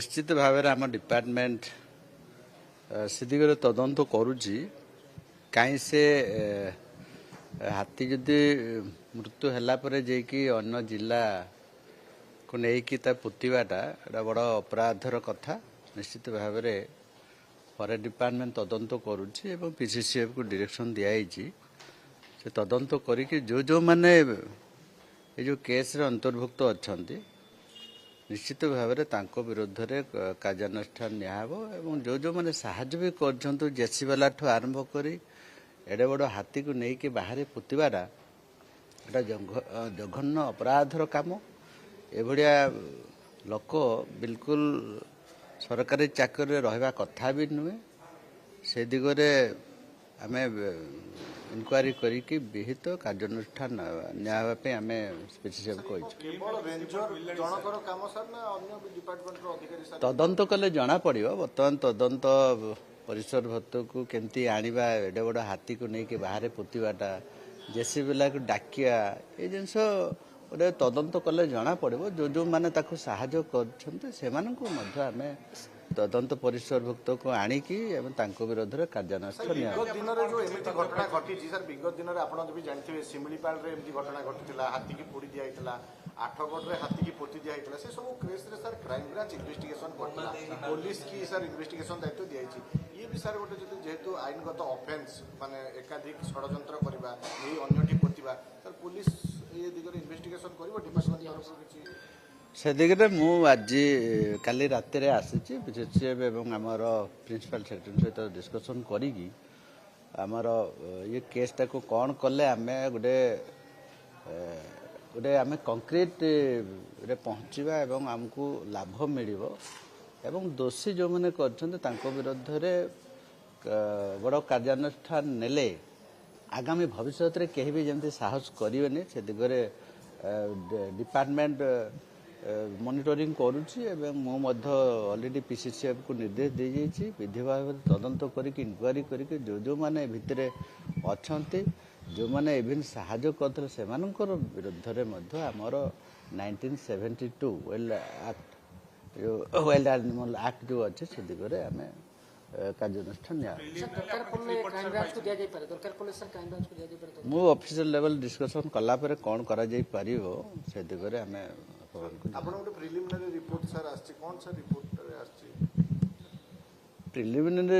निश्चित भाव में आम डिपार्टमेंट से दिगरे तदंत करुच्ची कहीं से हाथी जदि मृत्यु है जेकि अन्य जिला को लेकिन पोतवाटा बड़ अपराधर कथा निश्चित भाव में फॉरेस्ट डिपार्टमेंट तदंत करुच्ची एवं पीसीसीएफ को डायरेक्शन दिखाई से तदंत करी जो जो माने ये जो केस रे अंतर्भुक्त अच्छा निश्चित भाव में विरुद्ध में कार्यानुष्ठान निहब एवं जो जो मैंने साहाଯ୍य भी कर जेसी वाला ठू आरंभ कर एडे बड़ हाथी को लेकिन बाहर पोतवाटा जघन्य अपराधर काम एभलिया लोक बिल्कुल सरकारी चाकरी रहा कथा भी नुहे से दिगरे आम इनक्वारी करी विहित कार्यानुष्ठान नियावाई आम स्पेसीफिक तदंत कले जना पड़ो बर्तमान तदंत परिसर भत्त को केमती आनिबा एडे बड़ हाथी को लेकिन बाहर पोतवाटा जेसीबी को डाकिया ये जिनस गोटे तदंत कले जना पड़ो जो जो मैंने साहाय्य कर तदंत परिसरभुक्त को आणिकी विरोध में कार्यानुष्ठान विगत दिन में जानते शिमिपाल घटना घटी हाथी की पोड़ी दिया आठगढ़ हाथी की पोती दिया से सब केस रे सर क्राइम ब्रांच इन्वेस्टिगेशन करता पुलिस की सर इन्वेस्टिगेशन दायित्व दिखाई ये भी सर गोटे जेहेतु आईनगत ऑफेंस माने एकाधिक षड्यंत्र करबा यही अन्यटी पोतिबा सर पुलिस ये दिगरे इन्वेस्टिगेशन करिवो डिपार्टमेंट तरफ से दिगरे मु आज काली रात आसी पीसीसीएफ एवं आमर प्रिंसिपल सेक्रेटरी सहित डिस्कसन करी आमर ये केसटा को कौन कले आम गोटे गोटे आम कंक्रीट रे पहुँचवा एवं आमको लाभ मिल एवं दोषी जो मैंने कर विरुद्ध में बड़ कार्यानुष्ठान नेले आगामी भविष्य में कहीं भी जमी साहस करेनि से दिगरे डिपार्टमेंट मॉनिटरिंग करुच्ची ऑलरेडी पीसीसीएफ को निर्देश दी जाइए विधि भाव तदंत करके इनक्वारी करके जो जो माने भितर अच्छा जो मैंने इवन साहाय्य करते से विरुद्ध में आमर 1972 वाइल्ड एनिमल एक्ट जो अच्छे से दिगरे आम कार्यानुष्ठान मु ऑफिशियल लेवल डिस्कशन कला पर कौन करा जाई परिबो से दिगरे आम प्रिलिमिनरी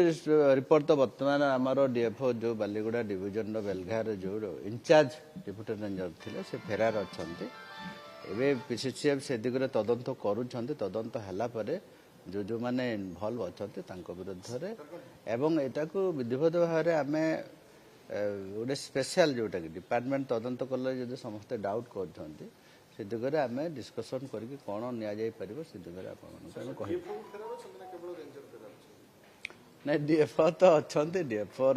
रिपोर्ट तो बर्तमान आमर डीएफओ जो बालीगुड़ा डिविजन बेलघार जो इंचार्ज डिप्यूटी रेंजर थे से फेरार अच्छा एवं पीसीसीएफ से दिगरे तदंत करुँच तदंत है जो जो मैंने इनवल्व अच्छा विरुद्ध में एवं यहाँ को विधिवत भाव में आम गोटे स्पेशल जोटा कि डिपार्टमेंट तदंत कले जो समस्ते डाउट कर से दिगरे आम डिस्कसन करके कौन नि से दिगरे आप नहीं डीएफओ तो अच्छा डीएफओ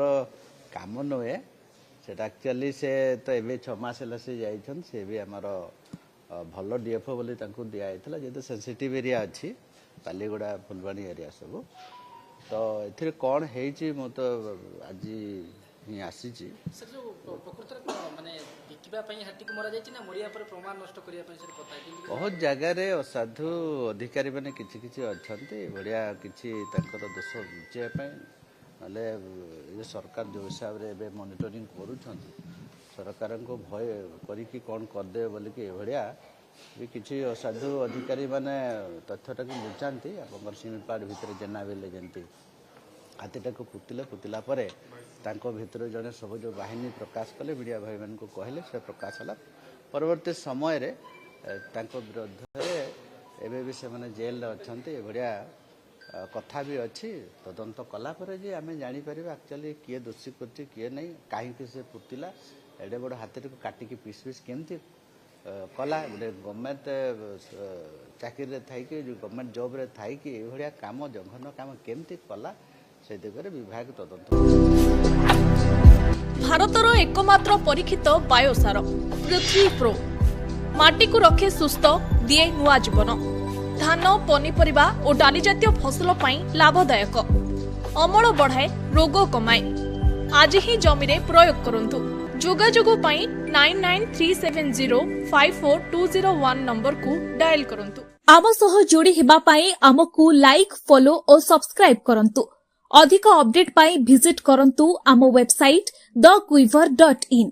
काम नुहे से एक्चुअली से तो ये 6 मास से जाइछन से भी आमर भल डीएफओ बोली दिखाई जेहेतु सेंसिटिव एरिया अच्छी बालीगुड़ा फुलवाणी एरिया सब तो ये कौन है मु तो आज ही आसी बहुत जगार असाधु अधिकारी मैंने किसी अच्छा बढ़िया किसी दोष बुझापी ना सरकार जो हिसाब से मॉनिटरिंग करुँच सरकार को भय करी कौन करदे बोल कि भाया भी किसी असाधु अधिकारी माने तथ्यटा को बुझाती आप शिमिपाड़ भितर जेना बेले जमी हाथीटा को पुतिला भितर जड़े सब जो बाहिनी प्रकाश कले मीडिया भाई मान को कहले से प्रकाश है परवर्ती समय विरुद्ध एवं भी से जेल अच्छा भाया कथा भी अच्छी तदंत कलापर जे आम जापर एक्चुअली किए दोषी कर किए नहीं कहीं से पुतिला एडे बड़ हाथी को काटिकी पीस पीस केमती कला गोटे गवर्नमेंट चाकरी थी जो गवर्नमेंट जॉब रे थी कि ये काम जघन्य काम केमती कला से दिगरे विभाग तदंत भारतर एकमात्र परीक्षित बायोसार पृथ्वी प्रो माटी को रखे सुस्थ दिए नुआ जीवन धान पनीपरिबा और डाली जातीय फसल पाई लाभदायक अमल बढ़ाए रोग कमाए आज ही जमी रे प्रयोग करंतु जोगाजोग पाई 9937054201 नंबर को डायल करंतु। आम सह जोड़ी हेबा पाई आमकु लाइक फॉलो और सब्सक्राइब करंतु। अधिक अपडेट पाई विजिट करंतु आम वेबसाइट thequiver.in।